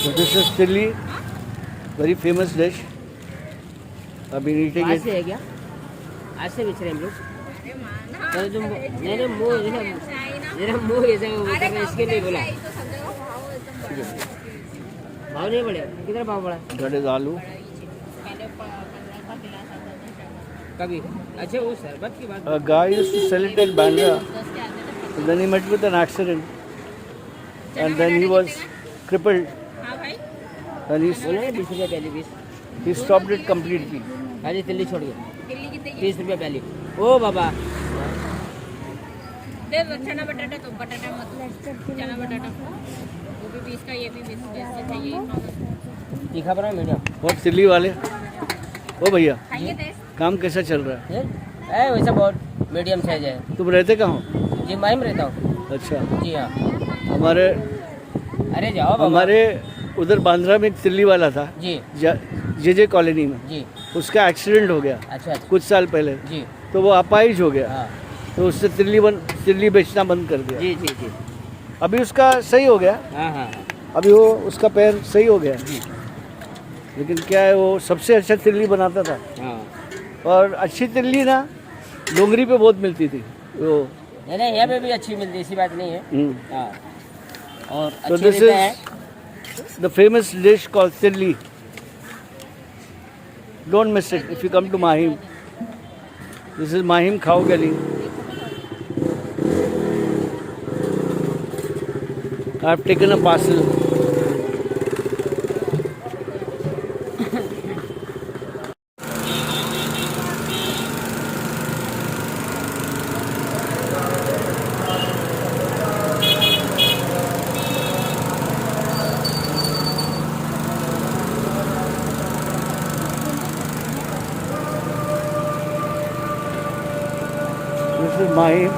So this is chili, very famous dish. I've been eating आज it. से है क्या? आज से बेच रहे हैं हम लोग। तो तुम नहीं मुँह जरा मुँह ऐसा कर रहे इसके लिए बोला। भाव नहीं बढ़े, कितना भाव बढ़ा? That is aloo. कभी अच्छा वो शरबत की बात। A guy used to sell it in Bandra. Then he met with an accident. And then he was crippled. And बोला ना 20 रुपये पहले 20। he stopped it completely. अरे दिल्ली छोड़ गया 30 रुपये पहले। ओ बाबा दे दो चना बटाटा तो बटाटा मत चना बटाटा वो भी 20 का ये भी 20 का चाहिए तीखा बनाओ मीडियम। बहुत चिल्ली वाले। ओ भैया, खाइए टेस्ट काम कैसा चल रहा है? है वैसा बहुत मीडियम साइज है। तुम रहते कहाँ हो? जी माहिम रहता हूँ। अच्छा, जी हाँ। हमारे अरे जाओ बाबा। हमारे उधर बांद्रा में एक चिल्ली वाला था, जी जे कॉलोनी में। जी उसका एक्सीडेंट हो गया अच्छा अच्छा कुछ साल पहले, जी तो वो अपाहिज हो गया। हाँ तो उससे चिल्ली बेचना बंद कर दिया। जी जी जी अभी उसका सही हो गया, हाँ हाँ अभी वो उसका पैर सही हो गया। जी लेकिन क्या है, वो सबसे अच्छा चिल्ली बनाता था। हाँ। और अच्छी चिल्ली ना डोंगरी पे बहुत मिलती थी वो। नहीं यहाँ पे भी अच्छी मिलती है, ऐसी बात नहीं है। हाँ और So अच्छी this रहता है। is the famous dish called chilli. Don't miss it if you come to Mahim. This is Mahim Khao Gali. I have taken a parcel. This is Mahim.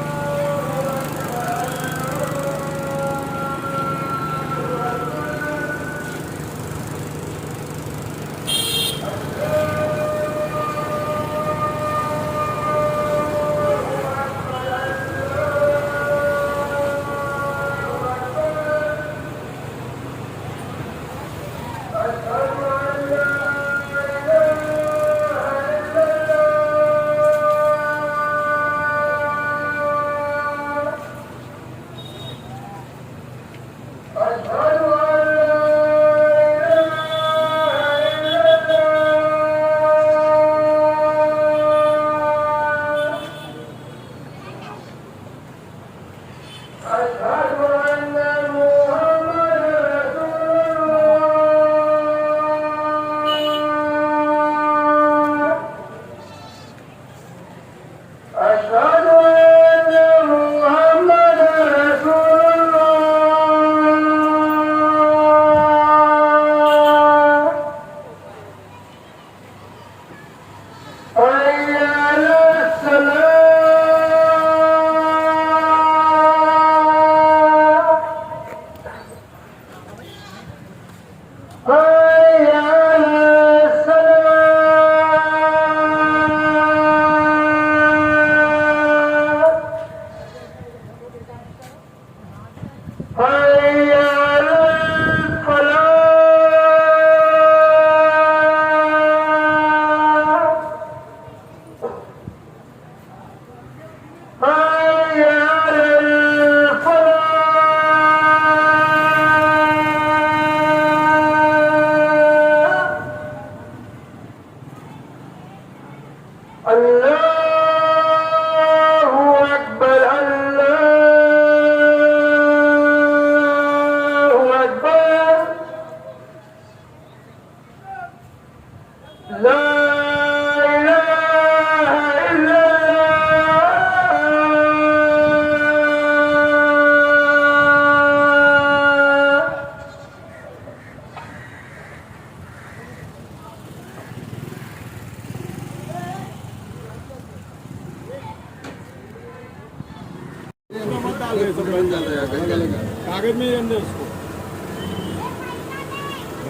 कागज में ही अंदर उसको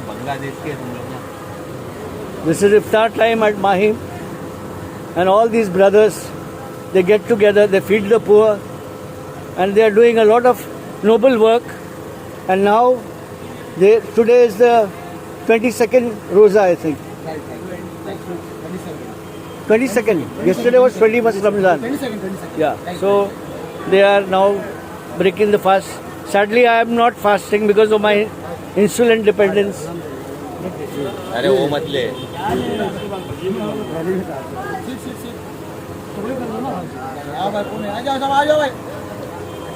बांग्लादेश के तुम लोग ना। This is iftar time at Mahim, and all these brothers, they get together, they feed the poor, and they are doing a lot of noble work. And now Today is the 22nd Roza, I think. 22nd. Yesterday was 21st Ramzan. 22nd. Yeah. So they are now breaking the fast. Sadly, I am not fasting because of my insulin dependence. अरे वो मत ले हाँ भाई पुणे आ जाओ सब आ जाओ भाई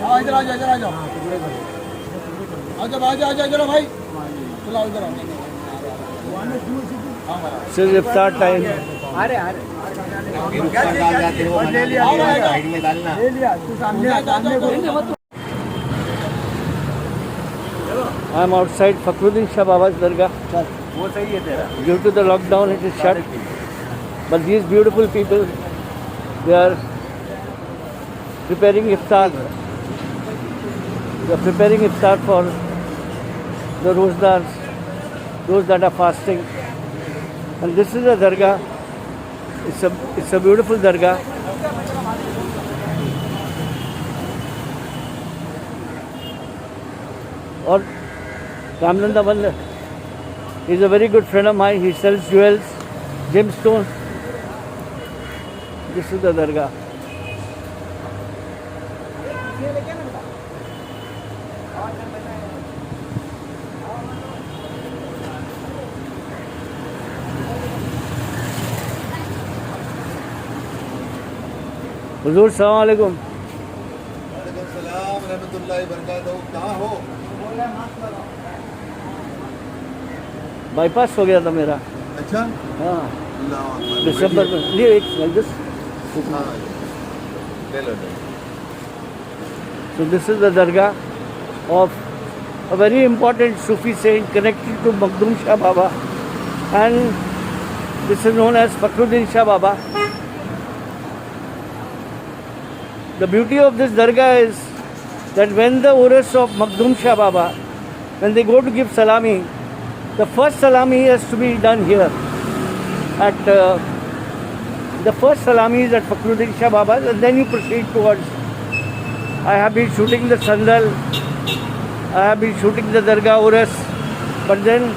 हाँ इधर आ जाओ इधर आ जाओ आ जाओ इधर भाई चलो इधर आओ This is iftar time. Side में डालना ले लिया तू सामने को I am outside Fakhruddin Shah Baba's Dargah. वो सही है तेरा Due to the lockdown, it is shut. But these beautiful people, they are preparing iftar. They are preparing iftar for the rozdars, those that are fasting. And this is a dargah. It's a beautiful dargah. Or Ramnanda Bandar is a very good friend of mine. He sells jewels, gemstones. This is the dargah. हुजूर सलाम अलैकुम। सलाम रहमतुल्लाहि बरकातहू कहाँ हो bypass हो गया था मेरा। अच्छा हाँ अल्लाह अकबर। दिसंबर में। लिए एक जस्ट हाँ ले लो So this is the dargah of a very important Sufi saint connected to Makhdoom Shah Baba, and this is known as Fakhruddin Shah Baba. The beauty of this dargah is that when the Urus of Makhdoom Shah Baba, when they go to give salami, the first salami has to be done here. The first salami is at Fakhruddin Shah Baba, and then you proceed towards. I have been shooting the sandal, I have been shooting the dargah Urus, but then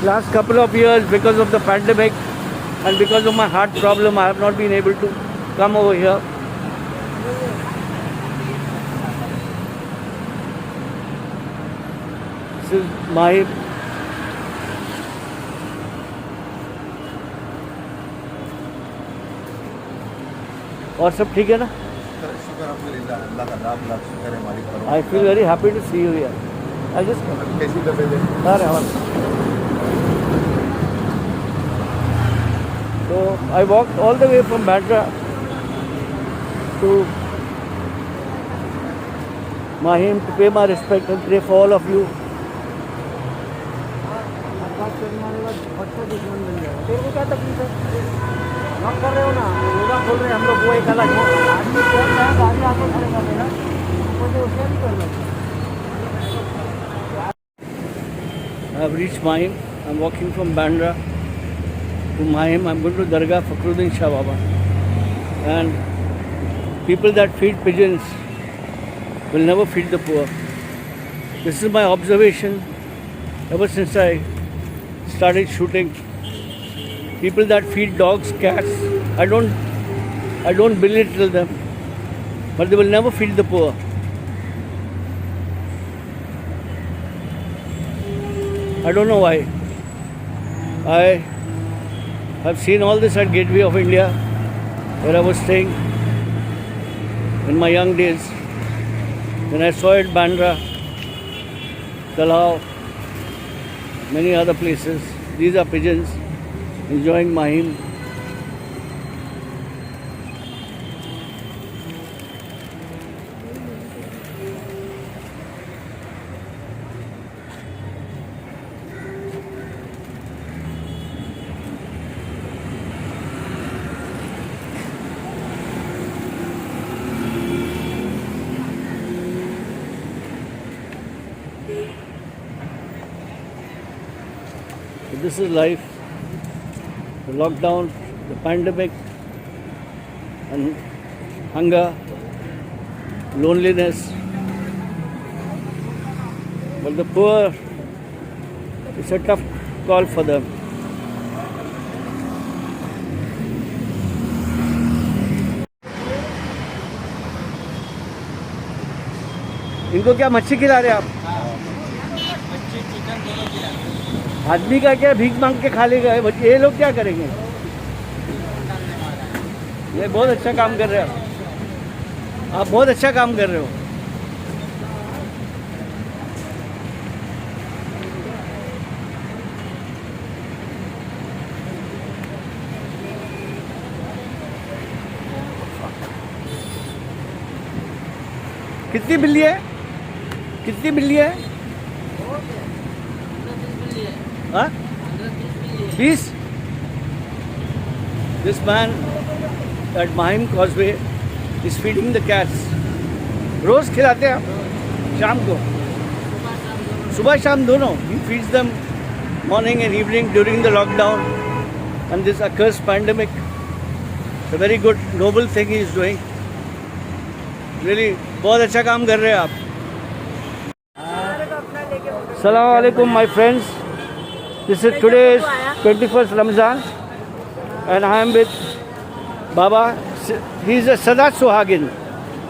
last couple of years because of the pandemic and because of my heart problem, I have not been able to come over here. This is my और सब ठीक है ना? शुक्र अल्हम्दुलिल्लाह अल्लाह का लाख लाख शुक्र है मालिक पर। I feel very happy to see you here. I just कैसी तबीयत है? अरे हाँ. So I walked all the way from Bandra to Mahim to pay my respect and pray for all of you. तेरे को क्या तकलीफ है? नॉक कर रहे हो ना, रोजा खोल रहे हैं हम लोग, वो एक अलग है। आदमी खोल रहा है, गाड़ी आके खड़े कर देना, मुझे उससे नहीं करना। I have reached Mahim. I'm walking from Bandra to Mahim. I'm going to Dargah Fakhruddin Shah Baba. And people that feed pigeons will never feed the poor. This is my observation ever since I started shooting. People that feed dogs, cats, I don't belittle them, but they will never feed the poor. I don't know why. I have seen all this at Gateway of India, where I was staying in my young days. Then I saw it Bandra, Talao, many other places. These are pigeons enjoying Mahim. This is life. The lockdown, the pandemic, and hunger, loneliness. But the poor It's a tough call for them. इनको क्या मच्छी खिला रहे आप? आदमी का क्या भीख मांग के खा लेगा ये लोग, क्या करेंगे? ये बहुत अच्छा काम कर रहे हो आप बहुत अच्छा काम कर रहे हो। कितनी बिल्ली है? कितनी बिल्ली है? हाँ? 20? This man at Mahim Causeway is feeding the cats. रोज खिलाते हैं आप? शाम को? सुबह शाम दोनों? He feeds them morning and evening during the lockdown and this accursed pandemic. It's a very good, noble thing he is doing. Really, बहुत अच्छा काम कर रहे हैं आप। Assalamu alaikum, my friends. This is today's 21st Ramzan and I am with Baba. He is a Sadat Suhagin.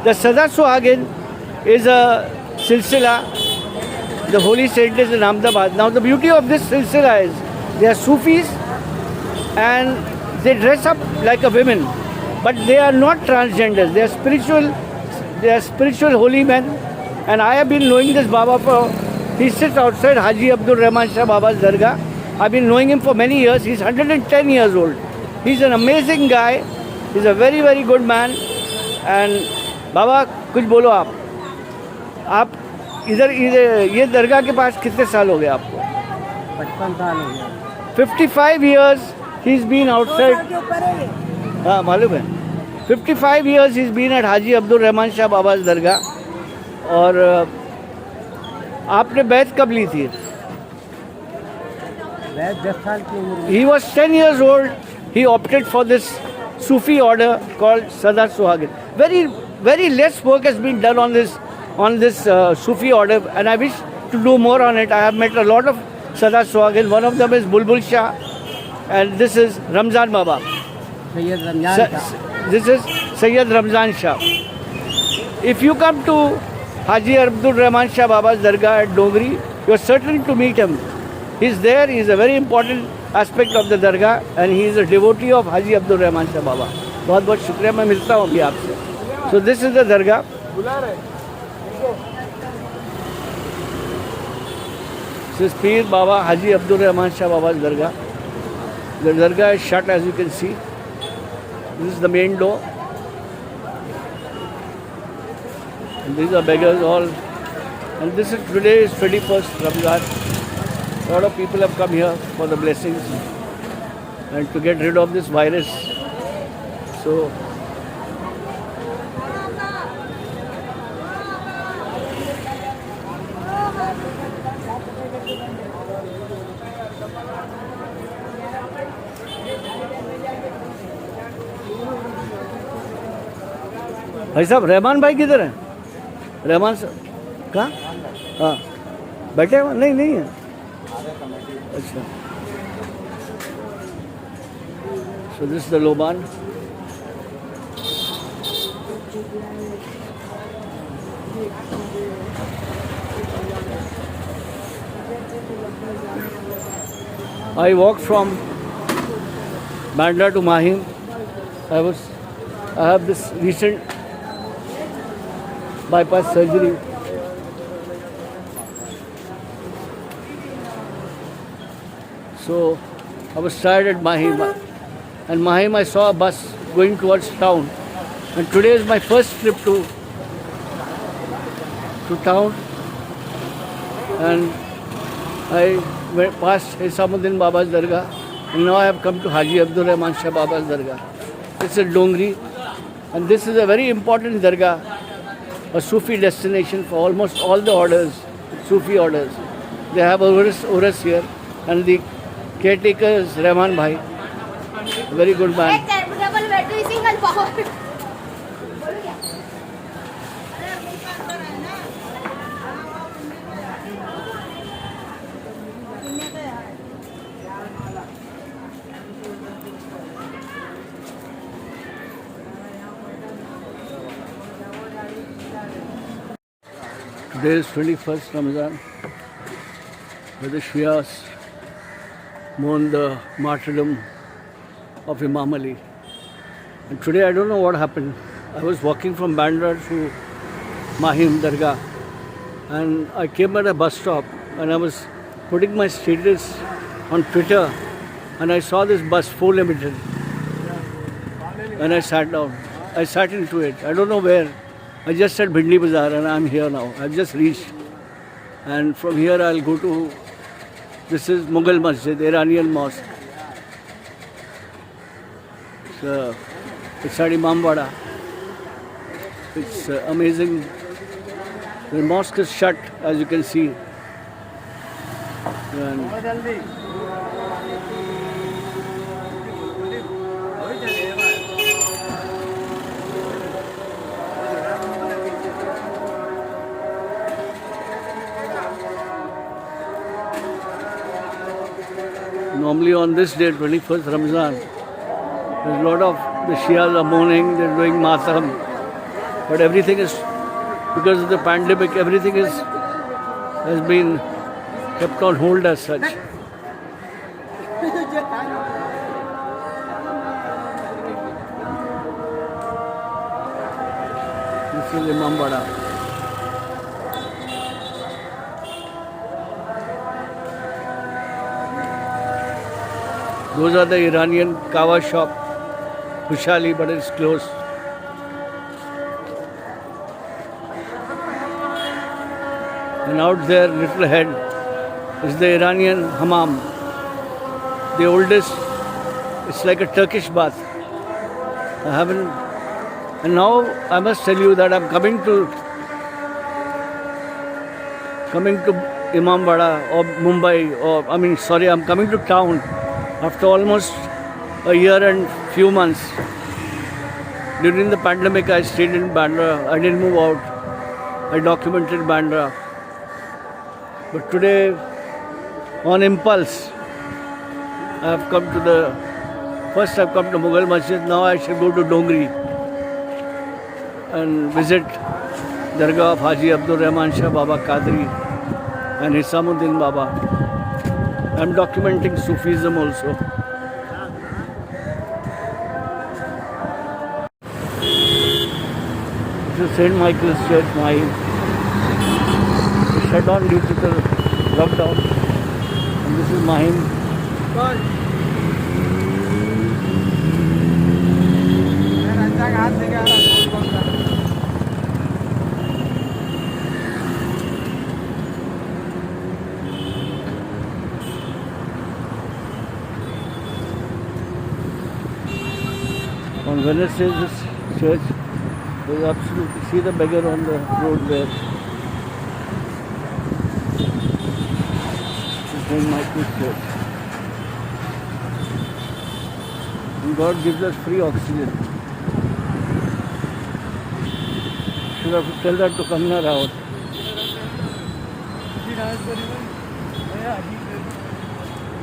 The Sadat Suhagin is a silsila. The holy saint is in Ahmedabad. Now the beauty of this silsila is they are Sufis and they dress up like a women, but they are not transgenders. They are spiritual holy men. And I have been knowing this Baba for, he sits outside Haji Abdul Rahman Shah Baba's Dargah. I've been knowing him for many years. He's 110 years old. He's an amazing guy. He's a very, very good man. And Baba, कुछ बोलो आप इधर ये दरगाह के पास कितने साल हो गए आपको? 55 साल हो गया। 55 years he's been outside. हाँ मालूम है। 55 years he's been at Haji Abdul Rahman Shah Baba's Dargah. और आपने बैत कब ली थी? मैं 10 साल की उम्र। He was 10 years old. He opted for this Sufi order called Sadat Suhagin. Very, very less work has been done on this Sufi order, and I wish to do more on it. I have met a lot of Sadat Suhagin. One of them is Bulbul Shah, and this is Ramzan Baba. Syed Ramzan Shah. This is Sayyid Ramzan Shah. If you come to Haji Abdul Rahman Shah Baba's Dargah at Dogri, you are certain to meet him. He's there. He is a very important aspect of the Dargah, and he is a devotee of Haji Abdul Rahman Shah Baba. बहुत बहुत शुक्रिया, मैं मिलता हूँ अभी आपसे. So this is the Dargah. This is Peer Baba Haji Abdul Rahman Shah Baba's Dargah. The Dargah is shut, as you can see. This is the main door. And these are beggars all. And this is today is 21st Ramzan. A lot of people have come here for the blessings and to get rid of this virus. So भाई साहब, रहमान भाई किधर हैं? रहमान साहब कहाँ? हाँ बैठे हैं? नहीं है। अच्छा, so this is the Loban. I walked from Bandra to Mahim. I have this recent bypass surgery. So I was tired at Mahim. And Mahim I saw a bus going towards town. And today is my first trip to town. And I went past Hisamuddin Baba's Dargah. And now I have come to Haji Abdul Rahman Shah Baba's Dargah. It's a Dongri. And this is a very important Dargah, a Sufi destination for almost all the orders, Sufi orders. They have Urus here, and the caretaker is Rahman Bhai, a very good man. double battery single power. Today is 21st Ramadan, where the Shias mourn the martyrdom of Imam Ali. And today I don't know what happened. I was walking from Bandra to Mahim Dargah, and I came at a bus stop and I was putting my status on Twitter, and I saw this bus 4 Limited, and I sat down. I sat into it. I don't know where. I just said Bhindi Bazaar and I'm here now. I've just reached. And from here I'll go to, this is Mughal Masjid, Iranian mosque. It's at Imambada. It's amazing. The mosque is shut, as you can see. And normally on this day, 21st Ramzan, there's a lot of the Shias are mourning, they're doing matam, but everything is, because of the pandemic, everything has been kept on hold as such. This is Imambada. Those are the Iranian kawa shop, Khushali, but it's closed. And out there, little ahead, is the Iranian hammam, the oldest. It's like a Turkish bath. I haven't, and now I must tell you that I'm coming to Imambada or Mumbai, I'm coming to town after almost a year and few months. During the pandemic, I stayed in Bandra. I didn't move out. I documented Bandra. But today, on impulse, I've come to Mughal Masjid. Now I shall go to Dongri and visit Dargah of Haji Abdul Rahman Shah Baba Qadri and Hisamuddin Baba. I'm documenting Sufism also. This is St. Michael's Church, Mahim. It's shut down due to the lockdown. And this is Mahim. On Wednesday, this church, there's absolutely, see the beggar on the road there. It's St. Michael's Church. And God gives us free oxygen. Should have to tell that to Kangana Rao.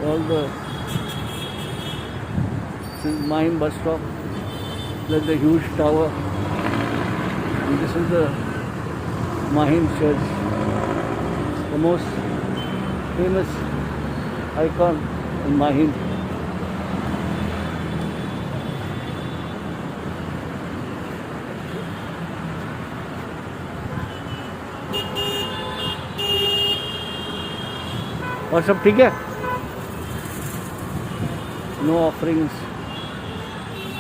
All the, this is Mahim bus stop. There's the huge tower, and this is the Mahim Church, the most famous icon in Mahim. और सब ठीक है? No offerings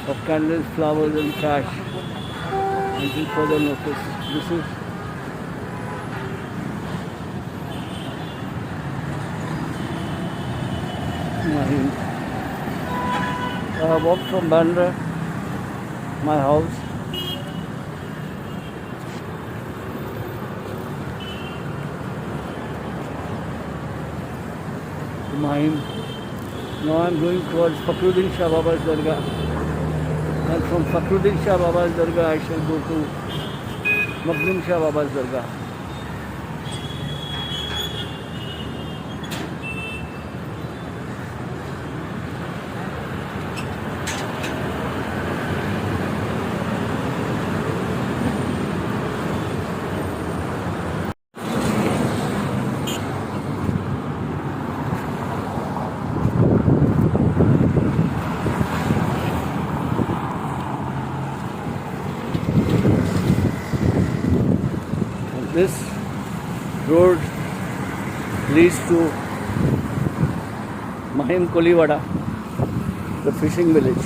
of candles, flowers and cash until further notice. This is Mahim. I walked from Bandra, my house, to Mahim. Now I am going towards Fakhruddin Shah Baba's Dargah. And from Fakhruddin Shah Baba's Dargah, I shall go to Makhdum Shah Baba's Dargah. This road leads to Mahim Koliwada, the fishing village.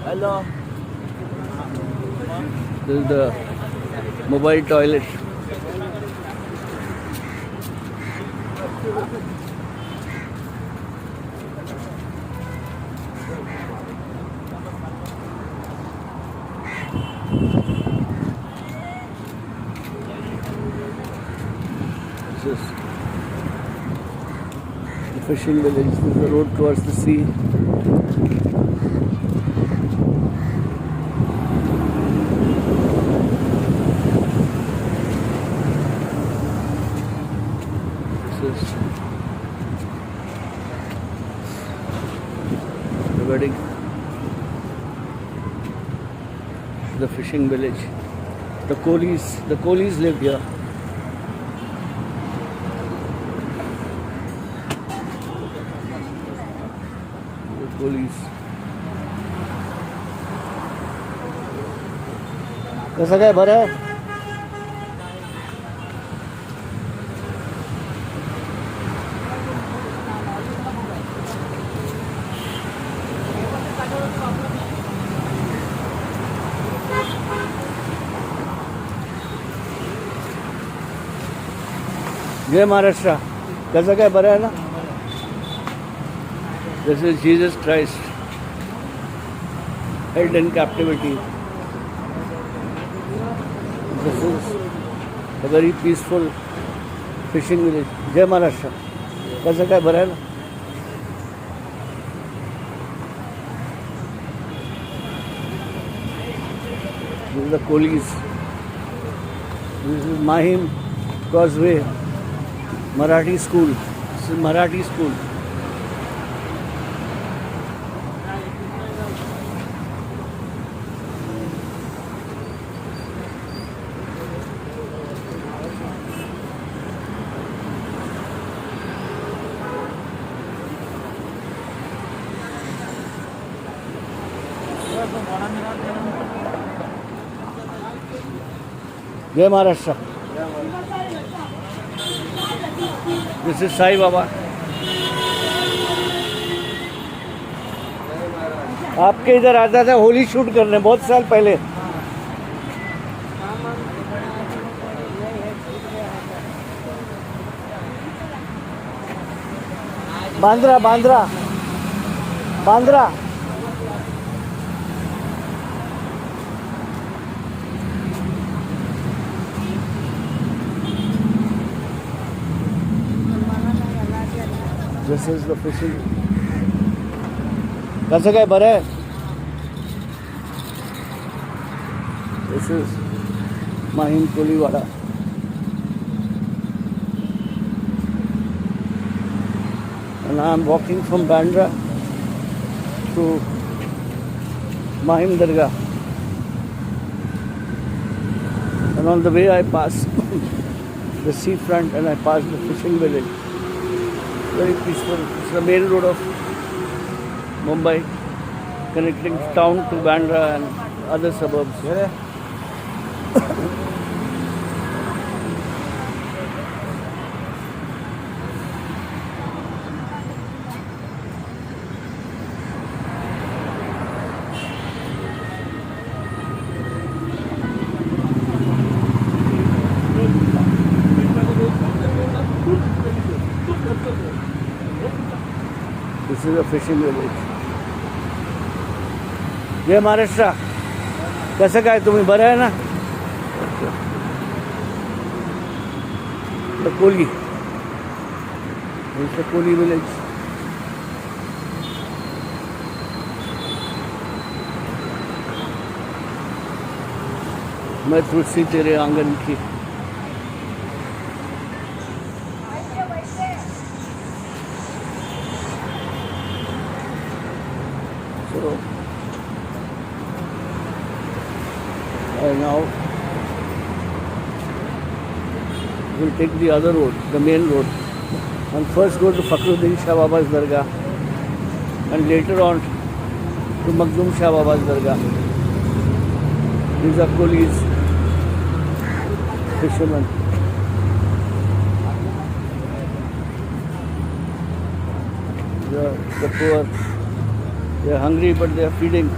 Hello. This is the mobile toilet. This is the fishing village. This is the road towards the sea. This is the wedding, the fishing village. The Kohlis live here. The Kohlis. कसं काय बरं आहे? जय महाराष्ट्र. कसं काय बरं आहे ना? This is Jesus Christ held in captivity. This is a very peaceful fishing village. जय महाराष्ट्र. कसं काय बरं आहे ना? This is the Kohlis. This is Mahim Causeway Marathi School. This is Marathi school. जय Maharashtra. This is Sai Baba. आपके इधर आता था होली शूट करने बहुत साल पहले. Bandra Bandra Bandra. This is the fishing. कसं काय बरं आहे? This is Mahim Koliwada. And I am walking from Bandra to Mahim Dargah. And on the way I pass the seafront and I pass the fishing village. Very peaceful. It's the main road of Mumbai, connecting town to Bandra and other suburbs. This is a fishing village. जय महाराष्ट्र. कसं काय तुम्ही बरं आहे ना? The Kohli. This is the Kohli village. मैं तुलसी तेरे आंगन की. So And now we'll take the other road, the main road, and first go to Fakhruddin Shah Baba's Dargah, and later on to Makhdoom Shah Baba's Dargah. These are coolies, fishermen. The poor, they are hungry but they are feeding.